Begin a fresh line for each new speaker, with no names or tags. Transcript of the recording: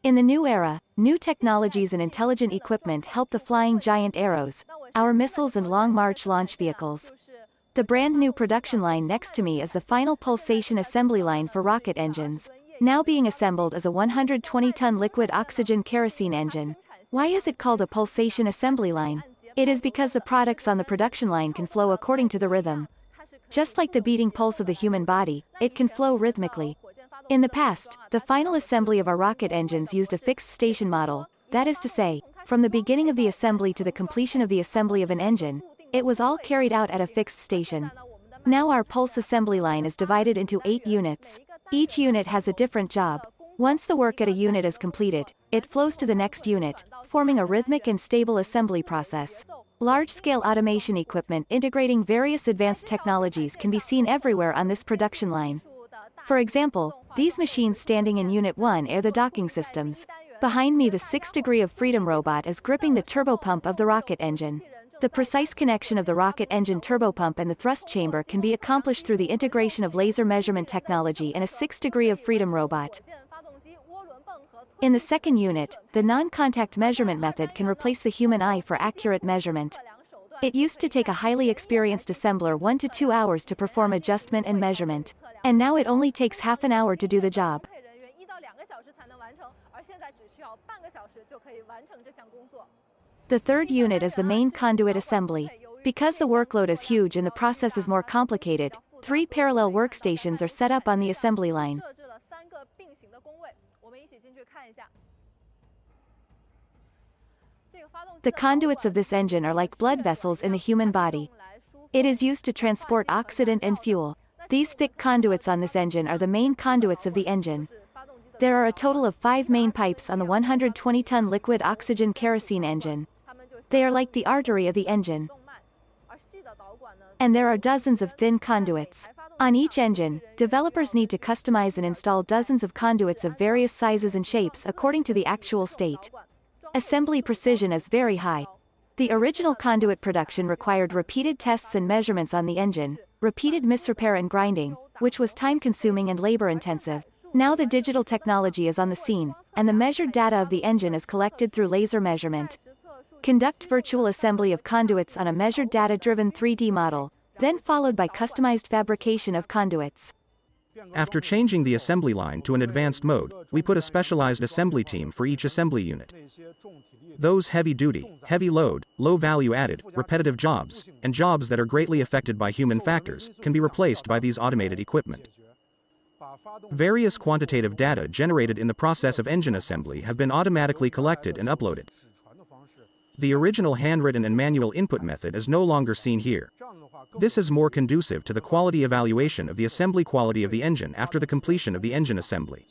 In the new era, new technologies and intelligent equipment help the flying giant arrows, our missiles and Long March launch vehicles. The brand new production line next to me is the final pulsation assembly line for rocket engines, now being assembled as a 120-ton liquid oxygen kerosene engine. Why is it called a pulsation assembly line? It is because the products on the production line can flow according to the rhythm. Just like the beating pulse of the human body, it can flow rhythmically. In the past, the final assembly of our rocket engines used a fixed station model, that is to say, from the beginning of the assembly to the completion of the assembly of an engine, it was all carried out at a fixed station. Now our pulse assembly line is divided into 8 units. Each unit has a different job. Once the work at a unit is completed, it flows to the next unit, forming a rhythmic and stable assembly process. Large-scale automation equipment integrating various advanced technologies can be seen everywhere on this production line. For example, these machines standing in Unit 1 are the docking systems. Behind me the 6th degree of freedom robot is gripping the turbopump of the rocket engine. The precise connection of the rocket engine turbopump and the thrust chamber can be accomplished through the integration of laser measurement technology in a 6th degree of freedom robot. In the second unit, the non-contact measurement method can replace the human eye for accurate measurement. It used to take a highly experienced assembler 1 to 2 hours to perform adjustment and measurement, and now it only takes half an hour to do the job. The third unit is the main conduit assembly. Because the workload is huge and the process is more complicated, 3 parallel workstations are set up on the assembly line. The conduits of this engine are like blood vessels in the human body. It is used to transport oxidant and fuel. These thick conduits on this engine are the main conduits of the engine. There are a total of 5 main pipes on the 120-ton liquid oxygen kerosene engine. They are like the artery of the engine. And there are dozens of thin conduits. On each engine, developers need to customize and install dozens of conduits of various sizes and shapes according to the actual state. Assembly precision is very high. The original conduit production required repeated tests and measurements on the engine, repeated misrepair and grinding, which was time-consuming and labor-intensive. Now the digital technology is on the scene, and the measured data of the engine is collected through laser measurement. Conduct virtual assembly of conduits on a measured data-driven 3D model, then followed by customized fabrication of conduits.
After changing the assembly line to an advanced mode, we put a specialized assembly team for each assembly unit. Those heavy-duty, heavy-load, low-value-added, repetitive jobs, and jobs that are greatly affected by human factors, can be replaced by these automated equipment. Various quantitative data generated in the process of engine assembly have been automatically collected and uploaded. The original handwritten and manual input method is no longer seen here. This is more conducive to the quality evaluation of the assembly quality of the engine after the completion of the engine assembly.